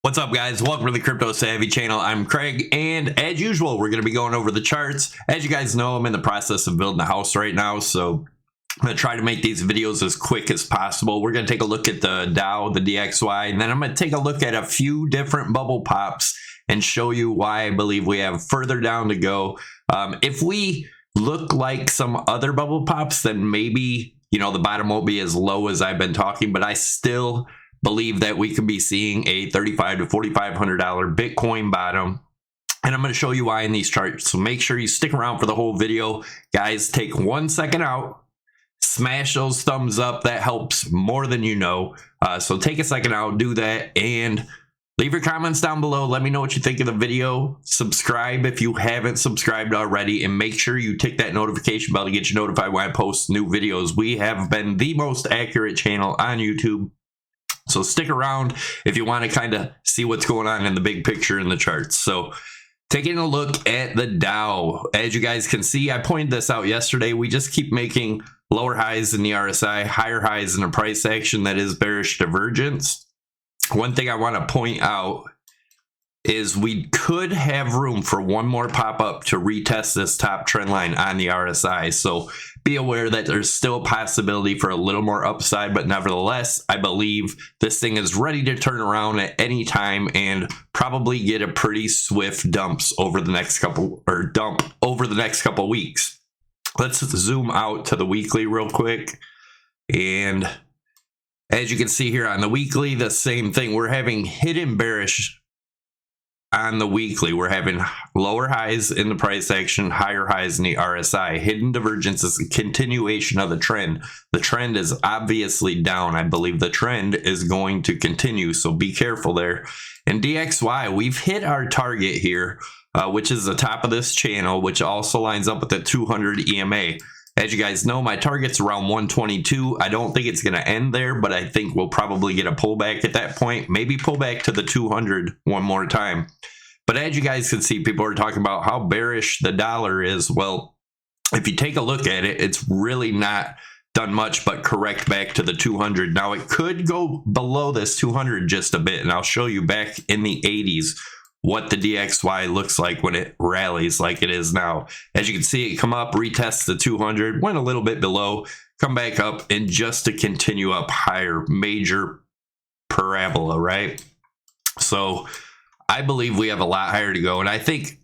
What's up, guys? Welcome to the Crypto Savvy channel. I'm Craig, and as usual, we're going to be going over the charts. As you guys know, I'm in the process of building a house right now, so I'm going to try to make these videos as quick as possible. We're going to take a look at the Dow, the DXY, and then I'm going to take a look at a few different bubble pops and show you why I believe we have further down to go. If we look like some other bubble pops, then maybe, the bottom won't be as low as I've been talking, but I still believe that we could be seeing a $3,500 to $4,500 Bitcoin bottom. And I'm going to show you why in these charts. So make sure you stick around for the whole video. Guys, take 1 second out. Smash those thumbs up. That helps more than you know. So take a second out, do that, and leave your comments down below. Let me know what you think of the video. Subscribe if you haven't subscribed already, and make sure you tick that notification bell to get you notified when I post new videos. We have been the most accurate channel on YouTube. So stick around if you want to kind of see what's going on in the big picture in the charts. So taking a look at the Dow, as you guys can see, I pointed this out yesterday. We just keep making lower highs in the RSI, higher highs in the price action. That is bearish divergence. One thing I want to point out is we could have room for one more pop-up to retest this top trend line on the RSI. So be aware that there's still a possibility for a little more upside, but nevertheless, I believe this thing is ready to turn around at any time and probably get a pretty swift dumps over the next couple weeks. Let's zoom out to the weekly real quick. And as you can see here on the weekly, the same thing. We're having hidden bearish on the weekly. We're having lower highs in the price action, higher highs in the RSI. Hidden divergence is a continuation of the trend. The trend is obviously down. I believe the trend is going to continue, so be careful there. In DXY, we've hit our target here, which is the top of this channel, which also lines up with the 200 EMA. As you guys know, my target's around 122. I don't think it's going to end there, but I think we'll probably get a pullback at that point. Maybe pull back to the 200 one more time. But as you guys can see, people are talking about how bearish the dollar is. Well, if you take a look at it, it's really not done much but correct back to the 200. Now, it could go below this 200 just a bit, and I'll show you back in the 80s what the DXY looks like when it rallies like it is now. As you can see, it come up, retest the 200, went a little bit below, come back up, and just to continue up higher, major parabola, right? So I believe we have a lot higher to go, and I think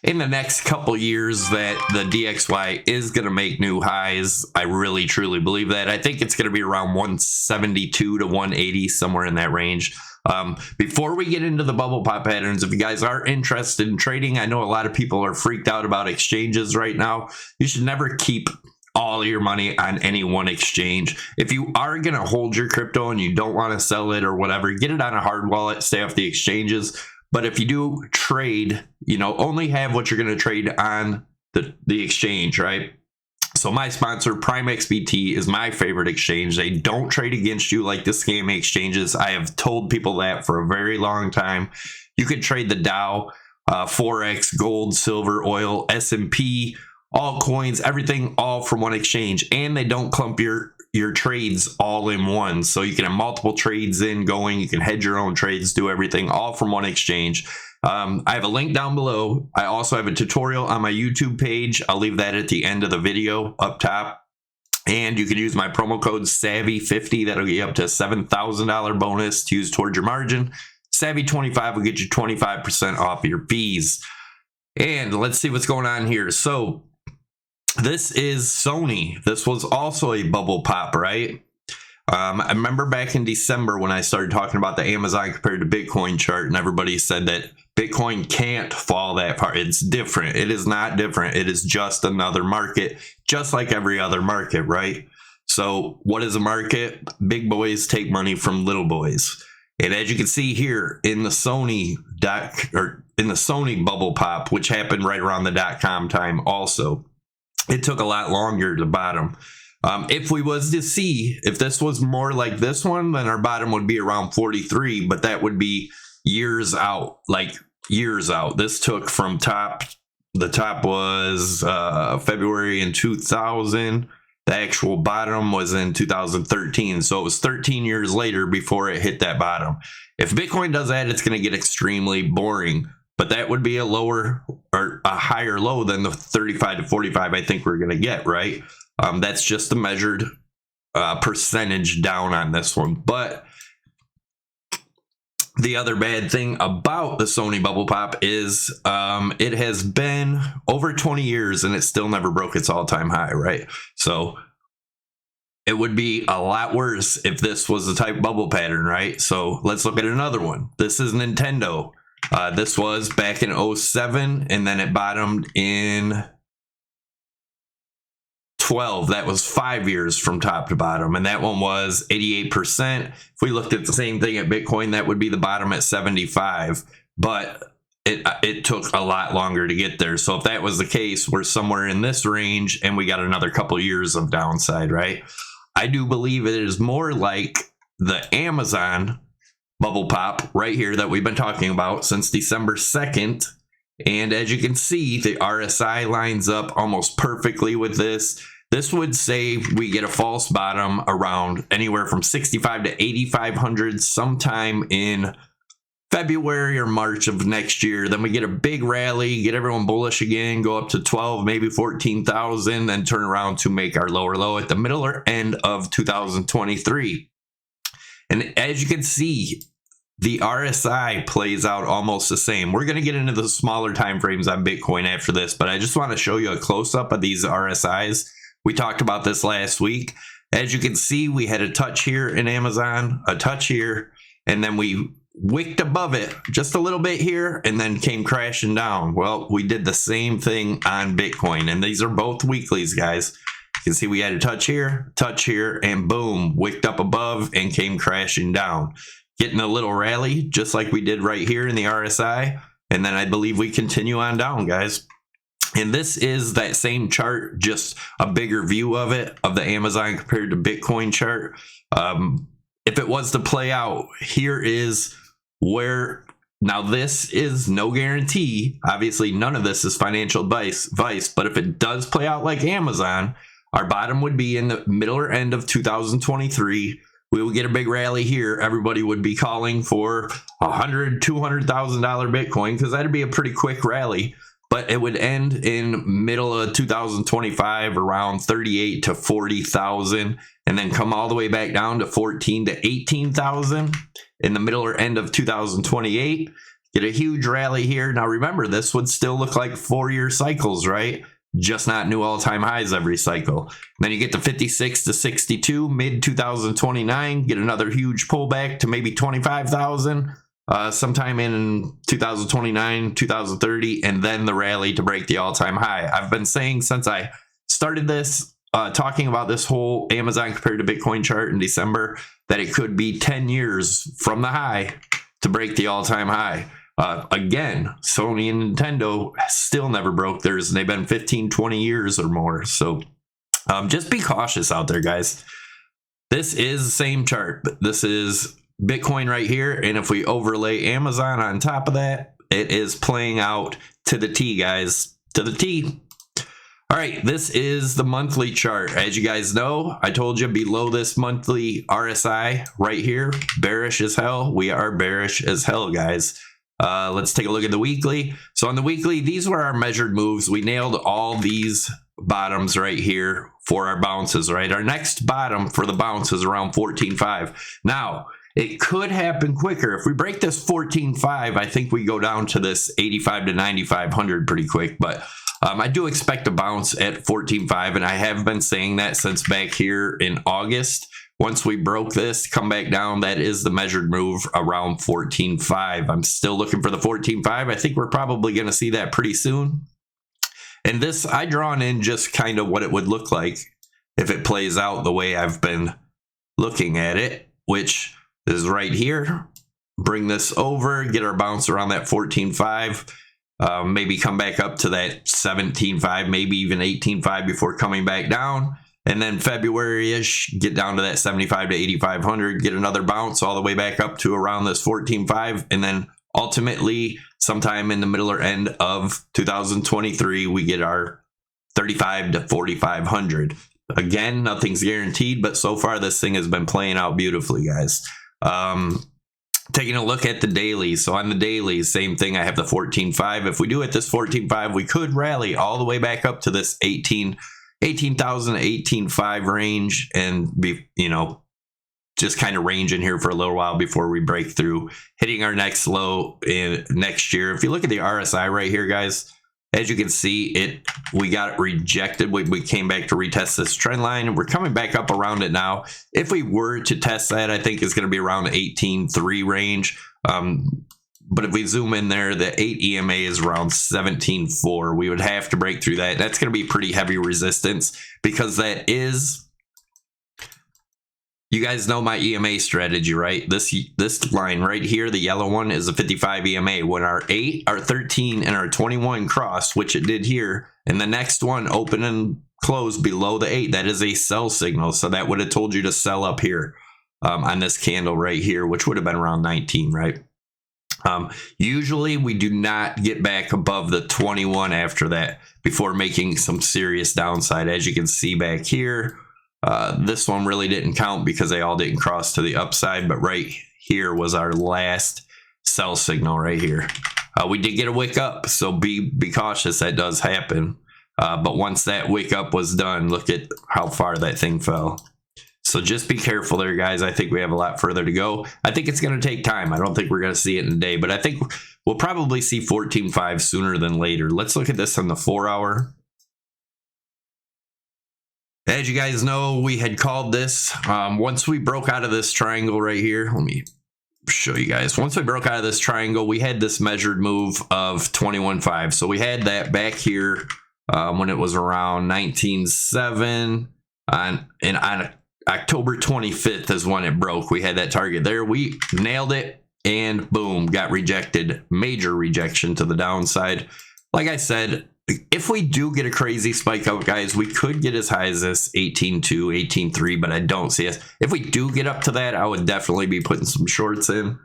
in the next couple years that the DXY is going to make new highs. I really truly believe that. I think it's going to be around 172 to 180, somewhere in that range. Before we get into the bubble pop patterns, if you guys are interested in trading, I know a lot of people are freaked out about exchanges right now. You should never keep all your money on any one exchange. If you are going to hold your crypto and you don't want to sell it or whatever, get it on a hard wallet, stay off the exchanges. But if you do trade, only have what you're going to trade on the exchange, right? So my sponsor, Prime XBT, is my favorite exchange. They don't trade against you like the scammy exchanges. I have told people that for a very long time. You could trade the Dow, Forex, gold, silver, oil, S&P, all coins, everything, all from one exchange. And they don't clump your trades all in one. So you can have multiple trades going. You can hedge your own trades, do everything all from one exchange. I have a link down below. I also have a tutorial on my YouTube page. I'll leave that at the end of the video up top. And you can use my promo code SAVVY50. That'll get you up to a $7,000 bonus to use towards your margin. SAVVY25 will get you 25% off your fees. And let's see what's going on here. So this is Sony. This was also a bubble pop, right? I remember back in December when I started talking about the Amazon compared to Bitcoin chart, and everybody said that Bitcoin can't fall that far. It's different. It is not different. It is just another market, just like every other market, right? So what is a market? Big boys take money from little boys. And as you can see here in the Sony bubble pop, which happened right around the .com time also, it took a lot longer to bottom. If we was to see, if this was more like this one, then our bottom would be around 43, but that would be years out, like years out. This took from the top was February in 2000 The actual bottom was in 2013. So it was 13 years later before it hit that bottom. If Bitcoin does that, it's going to get extremely boring. But that would be a lower or a higher low than the 35 to 45 I think we're going to get, right? That's just the measured percentage down on this one. But the other bad thing about the Sony bubble pop is it has been over 20 years and it still never broke its all-time high, right? So it would be a lot worse if this was the type bubble pattern, right? So let's look at another one. This is Nintendo. This was back in 07 and then it bottomed in 12. That was 5 years from top to bottom, and that one was 88%. If we looked at the same thing at Bitcoin, that would be the bottom at 75, but it took a lot longer to get there. So if that was the case, we're somewhere in this range and we got another couple years of downside, right? I do believe it is more like the Amazon bubble pop right here that we've been talking about since December 2nd. And as you can see, the RSI lines up almost perfectly with this. This would say we get a false bottom around anywhere from 65 to 8,500 sometime in February or March of next year. Then we get a big rally, get everyone bullish again, go up to 12, maybe 14,000, then turn around to make our lower low at the middle or end of 2023. And as you can see, the RSI plays out almost the same. We're going to get into the smaller time frames on Bitcoin after this, but I just want to show you a close-up of these RSIs. We talked about this last week. As you can see, we had a touch here in Amazon, a touch here, and then we wicked above it just a little bit here and then came crashing down. Well, we did the same thing on Bitcoin, and these are both weeklies, guys. You can see we had a touch here, and boom, wicked up above and came crashing down. Getting a little rally, just like we did right here in the RSI, and then I believe we continue on down, guys. And this is that same chart, just a bigger view of it, of the Amazon compared to Bitcoin chart. If it was to play out, here is where, now this is no guarantee. Obviously, none of this is financial advice, but if it does play out like Amazon, our bottom would be in the middle or end of 2023. We would get a big rally here. Everybody would be calling for $100,000, $200,000 Bitcoin because that'd be a pretty quick rally. But it would end in middle of 2025 around 38 to 40,000, and then come all the way back down to 14 to 18,000 in the middle or end of 2028. Get a huge rally here. Now remember, this would still look like 4-year cycles, right? Just not new all-time highs every cycle. Then you get to 56 to 62 mid 2029. Get another huge pullback to maybe 25,000. Sometime in 2029, 2030, and then the rally to break the all-time high. I've been saying since I started this, talking about this whole Amazon compared to Bitcoin chart in December, that it could be 10 years from the high to break the all-time high. Again, Sony and Nintendo still never broke theirs, and they've been 15, 20 years or more. So just be cautious out there, guys. This is the same chart, but this is Bitcoin right here, and if we overlay Amazon on top of that, it is playing out to the T, guys, to the T. All right, this is the monthly chart. As you guys know, I told you below this monthly RSI right here, bearish as hell. We are bearish as hell, guys. Let's take a look at the weekly. So on the weekly, these were our measured moves. We nailed all these bottoms right here for our bounces, right? Our next bottom for the bounce is around 14.5. Now, it could happen quicker. If we break this 14.5, I think we go down to this 85 to 9,500 pretty quick. But I do expect a bounce at 14.5, and I have been saying that since back here in August. Once we broke this, come back down, that is the measured move around 14.5. I'm still looking for the 14.5. I think we're probably going to see that pretty soon. And this, I drawn in just kind of what it would look like if it plays out the way I've been looking at it, which is right here. Bring this over, get our bounce around that 14.5, maybe come back up to that 17.5, maybe even 18.5 before coming back down. And then February-ish, get down to that 75 to 8,500, get another bounce all the way back up to around this 14.5. And then ultimately, sometime in the middle or end of 2023, we get our 35 to 4,500. Again, nothing's guaranteed, but so far this thing has been playing out beautifully, guys. Taking a look at the dailies. So on the dailies, same thing. I have the 14.5. If we do it this 14.5, we could rally all the way back up to this 18,000 18.5 range and be, you know, just kind of ranging here for a little while before we break through, hitting our next low in next year. If you look at the RSI right here, guys, as you can see, we got it rejected. We came back to retest this trend line, and we're coming back up around it now. If we were to test that, I think it's going to be around the 18.3 range. But if we zoom in there, the 8 EMA is around 17.4. We would have to break through that. That's going to be pretty heavy resistance because that is... You guys know my EMA strategy, right? This line right here, the yellow one, is a 55 EMA. When our 8, our 13, and our 21 cross, which it did here, and the next one open and close below the 8, that is a sell signal. So that would have told you to sell up here on this candle right here, which would have been around 19, right? Usually we do not get back above the 21 after that before making some serious downside. As you can see back here, this one really didn't count because they all didn't cross to the upside, but right here was our last sell signal right here. We did get a wick up, so be cautious. That does happen. But once that wick up was done, look at how far that thing fell. So just be careful there, guys. I think we have a lot further to go. I think it's going to take time. I don't think we're going to see it in a day, but I think we'll probably see 14.5 sooner than later. Let's look at this on the 4-hour. As you guys know, we had called this once we broke out of this triangle right here. Let me show you guys. Once we broke out of this triangle, we had this measured move of 21.5. So we had that back here when it was around 19.7 on October 25th is when it broke. We had that target there. We nailed it and boom, got rejected. Major rejection to the downside. Like I said, if we do get a crazy spike up, guys, we could get as high as this 18.2, 18.3, but I don't see us. If we do get up to that, I would definitely be putting some shorts in.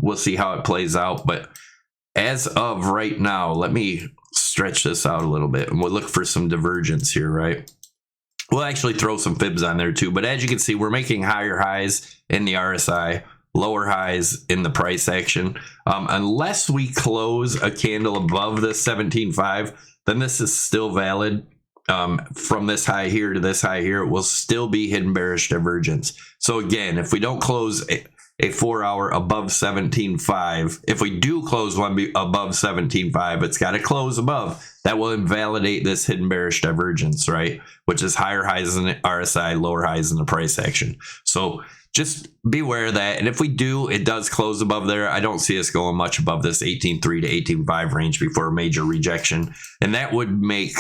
We'll see how it plays out. But as of right now, let me stretch this out a little bit and we'll look for some divergence here, right? We'll actually throw some fibs on there too. But as you can see, we're making higher highs in the RSI, lower highs in the price action. Unless we close a candle above the 17.5, then this is still valid. From this high here to this high here, it will still be hidden bearish divergence. So again, if we don't close a 4-hour above 17.5, if we do close one above 17.5, it's got to close above. That will invalidate this hidden bearish divergence, right? Which is higher highs in the RSI, lower highs in the price action. So just beware of that. And if we do, it does close above there. I don't see us going much above this 18.3 to 18.5 range before a major rejection. And that would make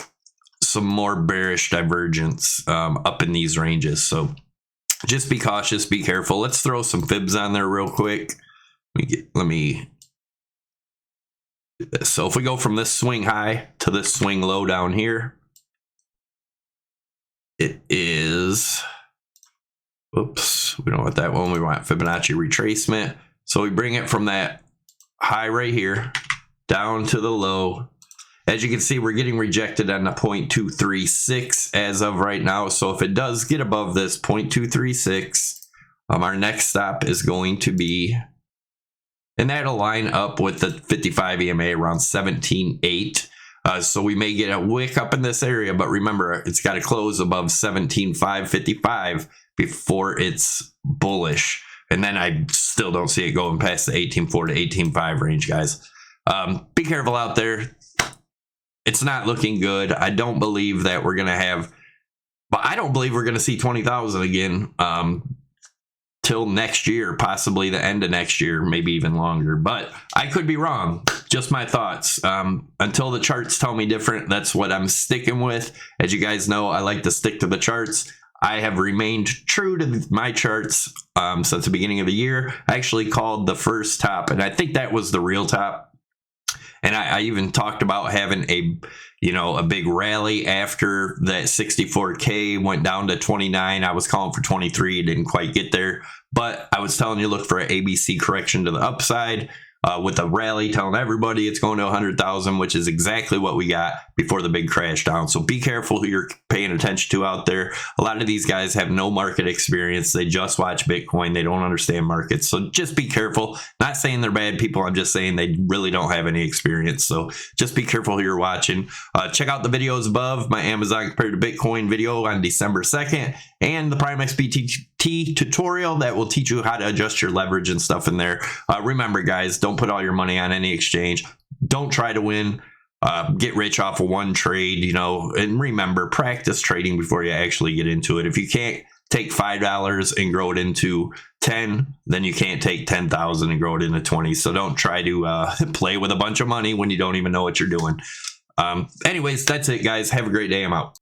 some more bearish divergence up in these ranges. So just be cautious, be careful. Let's throw some fibs on there real quick. So if we go from this swing high to this swing low down here, it is... Oops, we don't want that one. We want Fibonacci retracement. So we bring it from that high right here down to the low. As you can see, we're getting rejected on the 0.236 as of right now. So if it does get above this 0.236, our next stop is going to be, and that'll line up with the 55 EMA around 17.8. So we may get a wick up in this area, but remember, it's got to close above 17.555 before it's bullish. And then I still don't see it going past the 18.4 to 18.5 range, guys. Be careful out there. It's not looking good. I don't believe that we're going to have, but I don't believe we're going to see 20,000 again till next year, possibly the end of next year, maybe even longer. But I could be wrong. Just my thoughts. Until the charts tell me different, that's what I'm sticking with. As you guys know, I like to stick to the charts. I have remained true to my charts since the beginning of the year. I actually called the first top, and I think that was the real top. And I even talked about having a big rally after that 64K went down to 29. I was calling for 23. It didn't quite get there. But I was telling you, look for an ABC correction to the upside. with a rally telling everybody it's going to 100,000, which is exactly what we got before the big crash down. So be careful who you're paying attention to out there. A lot of these guys have no market experience. They just watch Bitcoin. They don't understand markets. So just be careful. Not saying they're bad people. I'm just saying they really don't have any experience. So just be careful who you're watching. Check out the videos above. My Amazon compared to Bitcoin video on December 2nd and the Prime XBT tutorial that will teach you how to adjust your leverage and stuff in there. Remember, guys, don't put all your money on any exchange. Don't try to win. Get rich off of one trade, you know, and remember, practice trading before you actually get into it. If you can't take $5 and grow it into 10, then you can't take 10,000 and grow it into 20. So don't try to play with a bunch of money when you don't even know what you're doing. Anyways, that's it, guys. Have a great day. I'm out.